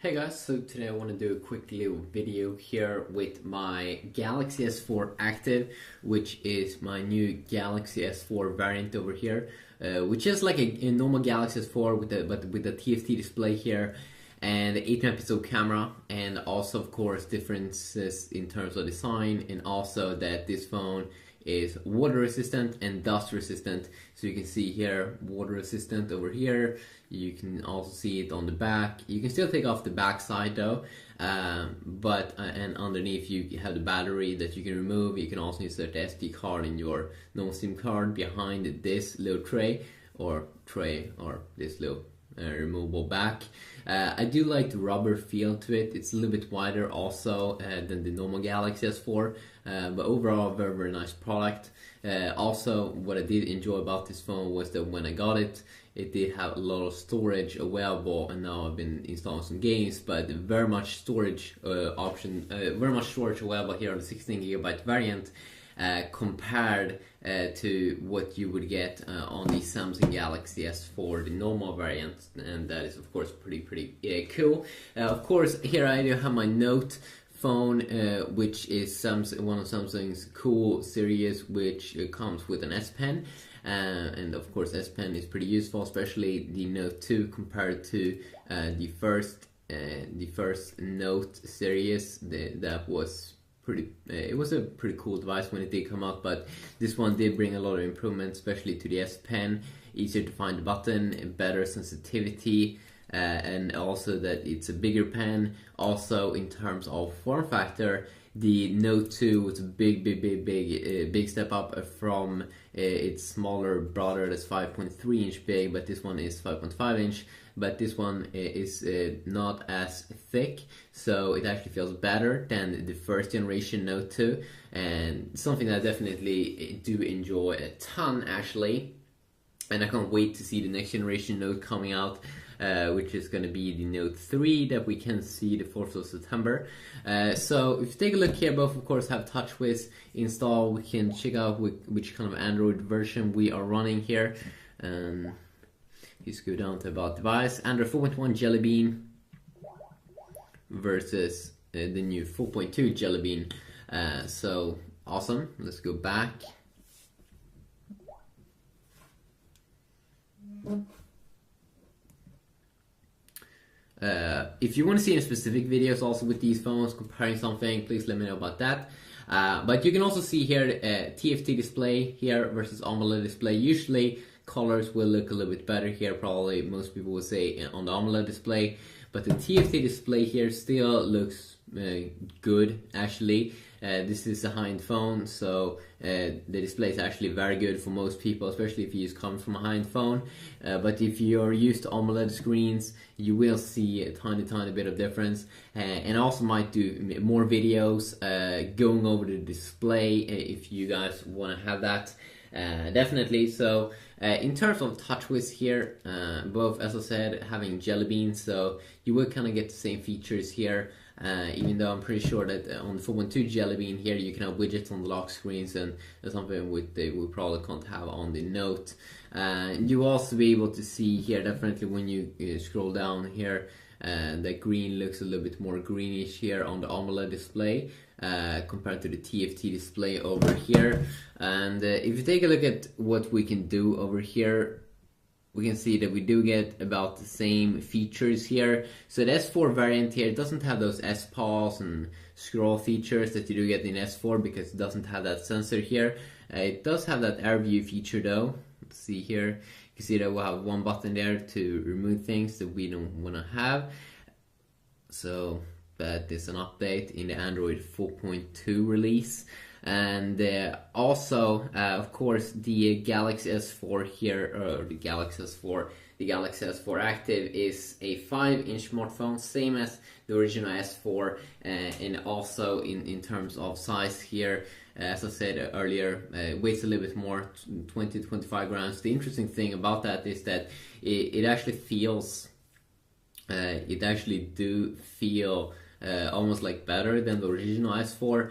Hey guys, so today I want to do a quick little video here with my Galaxy S4 Active, which is my new Galaxy S4 variant over here, which is like a normal Galaxy S4 but with the TFT display here and the 8 megapixel camera, and also of course differences in terms of design, and also that this phone is water resistant and dust resistant. So you can see here water resistant over here. You can also see it on the back. You can still take off the back side though, and underneath you have the battery that you can remove. You can also insert the SD card in your normal SIM card behind this little tray or this little removable back. I do like the rubber feel to it. It's a little bit wider also than the normal Galaxy S4, but overall very nice product. Also, what I did enjoy about this phone was that when I got it, it did have a lot of storage available, and now I've been installing some games, but very much storage very much storage available here on the 16GB variant. Compared to what you would get on the Samsung Galaxy S4, the normal variant, and that is of course pretty cool. Of course, here I do have my Note phone, which is one of Samsung's cool series, which comes with an S Pen, and of course S Pen is pretty useful, especially the Note 2 compared to the first Note series. That was it was a pretty cool device when it did come out, but this one did bring a lot of improvements, especially to the S Pen. Easier to find the button, better sensitivity, and also that it's a bigger pen. Also in terms of form factor, the Note 2 was a big step up from its smaller brother that's 5.3 inch big, but this one is 5.5 inch. But this one is not as thick, so it actually feels better than the first generation Note 2, and something that I definitely do enjoy a ton actually. And I can't wait to see the next generation Note coming out, which is going to be the Note 3 that we can see the 4th of September. So if you take a look here, both of course have TouchWiz installed. We can check out which kind of Android version we are running here. Let's go down to about device. Android 4.1 Jelly Bean versus the new 4.2 Jelly Bean. So awesome. Let's go back. If you want to see any specific videos also with these phones comparing something, please let me know about that. But you can also see here TFT display here versus AMOLED display. Usually colors will look a little bit better here, probably most people would say on the AMOLED display, but the TFT display here still looks good actually. This is a high-end phone, so the display is actually very good for most people, especially if you come from a high-end phone. But if you're used to AMOLED screens, you will see a tiny bit of difference, and also might do more videos going over the display if you guys want to have that. Definitely. So in terms of TouchWiz here, both, as I said, having Jelly Bean, so you will kind of get the same features here, even though I'm pretty sure that on the 4.2 Jelly Bean here you can have widgets on the lock screens, and that's something we probably can't have on the Note. You will also be able to see here, definitely when you scroll down here, the green looks a little bit more greenish here on the AMOLED display compared to the TFT display over here. And if you take a look at what we can do over here, we can see that we do get about the same features here. So the S4 variant here doesn't have those S-pause and scroll features that you do get in S4, because it doesn't have that sensor here. It does have that air view feature though. Let's see here. You can see that we'll have one button there to remove things that we don't want to have. So that is an update in the Android 4.2 release. And also, of course, the Galaxy S4 here, or the Galaxy S4 Active is a 5-inch smartphone, same as the original S4, and also in terms of size here, as I said earlier, weighs a little bit more, 20 to 25 grams. The interesting thing about that is that it actually feels, it actually do feel almost like better than the original S4,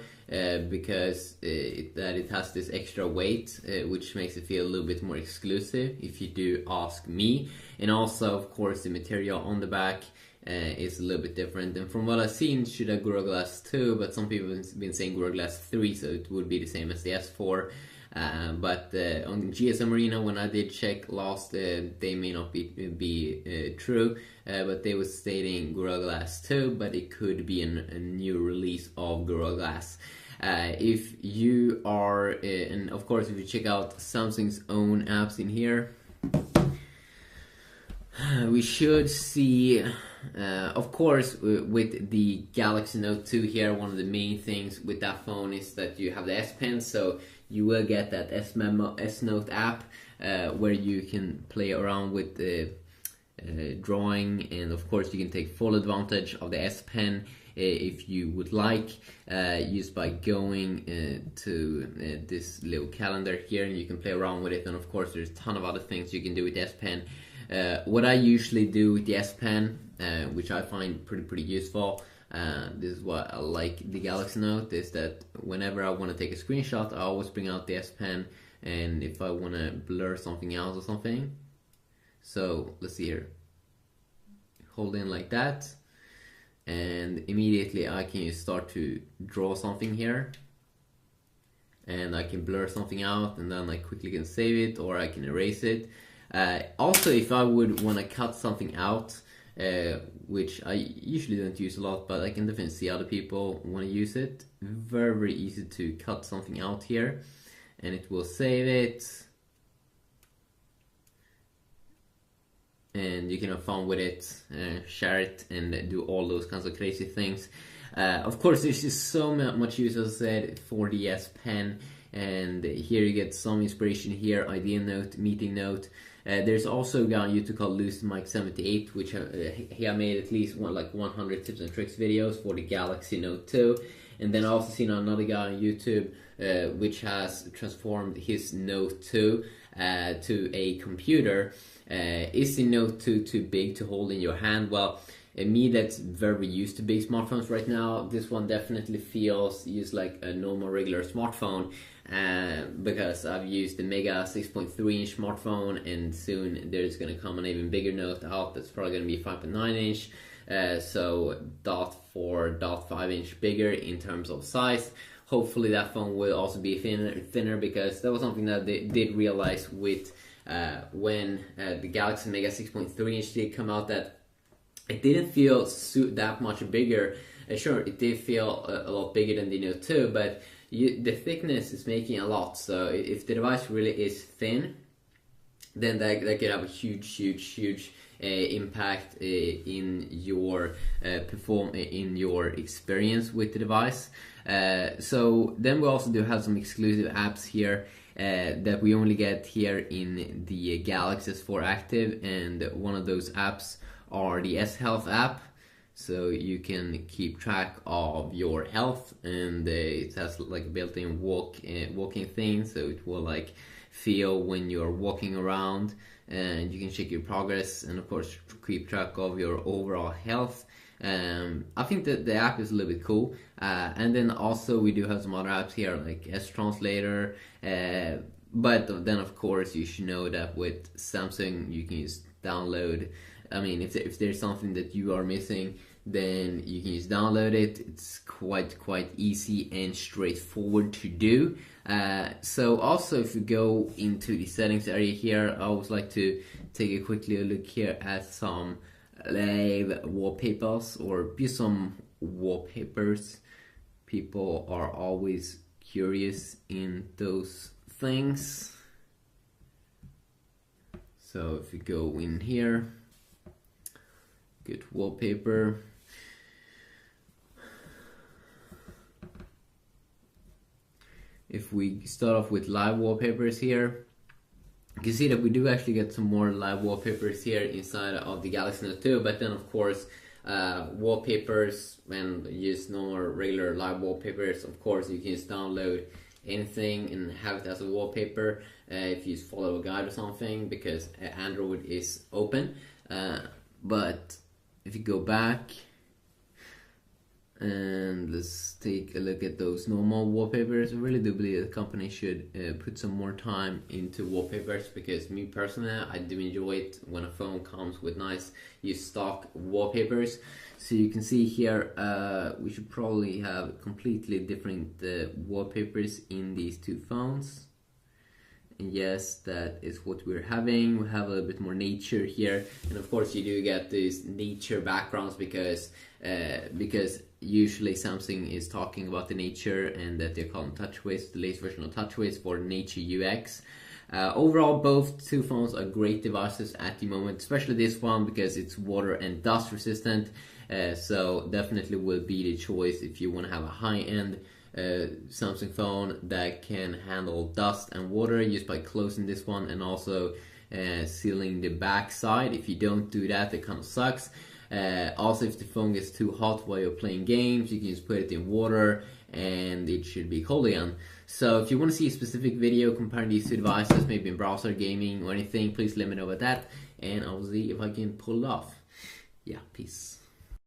because it has this extra weight, which makes it feel a little bit more exclusive if you do ask me. And also, of course, the material on the back is a little bit different. And from what I've seen, it should have Gorilla Glass 2, but some people have been saying Gorilla Glass 3, so it would be the same as the S4. But on GSM Arena, when I did check last, they may not be true, but they were stating Gorilla Glass 2, but it could be a new release of Gorilla Glass. If you are, and of course, if you check out Samsung's own apps in here, we should see, of course, with the Galaxy Note 2 here, one of the main things with that phone is that you have the S Pen, so you will get that S Note app where you can play around with the drawing, and of course you can take full advantage of the S Pen if you would like, just by going to this little calendar here, and you can play around with it. And of course there's a ton of other things you can do with the S Pen. What I usually do with the S Pen, which I find pretty useful, this is what I like the Galaxy Note, is that whenever I want to take a screenshot, I always bring out the S Pen, and if I want to blur something else or something, so let's see here, hold in like that, and immediately I can start to draw something here, and I can blur something out, and then I quickly can save it, or I can erase it. Also, if I would want to cut something out, which I usually don't use a lot, but I can definitely see other people want to use it. Very easy to cut something out here, and it will save it, and you can have fun with it, share it, and do all those kinds of crazy things. Of course, there's just so much use, as I said, for the S Pen, and here you get some inspiration here, idea note, meeting note. There's also a guy on YouTube called LucidMike78, which he made at least 100 tips and tricks videos for the Galaxy Note 2. And then I also seen another guy on YouTube which has transformed his Note 2 to a computer. Is the Note 2 too big to hold in your hand? Well, me that's very used to big smartphones right now, this one definitely feels just like a normal regular smartphone, because I've used the Mega 6.3 inch smartphone, and soon there's going to come an even bigger Note out that's probably going to be 5.9 inch, so 0.4, 0.5 inch bigger in terms of size. Hopefully that phone will also be thinner, because that was something that they did realize with when the Galaxy Mega 6.3 inch did come out, that it didn't feel that much bigger. Sure, it did feel a lot bigger than the Note 2, but the thickness is making a lot. So if the device really is thin, then that could have a huge impact in your in your experience with the device. So then we also do have some exclusive apps here that we only get here in the Galaxy S4 Active, and one of those apps are the S Health app, so you can keep track of your health, and it has like a built-in walking thing, so it will like feel when you're walking around, and you can check your progress, and of course keep track of your overall health. I think that the app is a little bit cool, and then also we do have some other apps here like S Translator, but then of course you should know that with Samsung you can just download. I mean, if there's something that you are missing, then you can just download it. It's quite easy and straightforward to do. So also, if you go into the settings area here, I always like to take a quick little look here at some live wallpapers, or just some wallpapers. People are always curious in those things. So if you go in here, good wallpaper. If we start off with live wallpapers here, you can see that we do actually get some more live wallpapers here inside of the Galaxy Note 2, but then of course wallpapers and just normal regular live wallpapers, of course you can just download anything and have it as a wallpaper if you just follow a guide or something, because Android is open. But if you go back, And let's take a look at those normal wallpapers. I really do believe the company should put some more time into wallpapers, because me personally, I do enjoy it when a phone comes with nice stock wallpapers. So you can see here, we should probably have completely different wallpapers in these two phones. And yes, that is what we're having. We have a little bit more nature here, and of course you do get these nature backgrounds because usually Samsung is talking about the nature, and that they're calling TouchWiz, the latest version of TouchWiz, for Nature UX. Overall, both two phones are great devices at the moment, especially this one because it's water and dust resistant. So definitely will be the choice if you want to have a high-end Samsung phone that can handle dust and water just by closing this one, and also sealing the back side. If you don't do that, it kind of sucks. Also, if the phone gets too hot while you're playing games, you can just put it in water and it should be cold again. So if you want to see a specific video comparing these two devices, maybe in browser gaming or anything, please let me know about that, and I'll see if I can pull it off. Yeah, peace.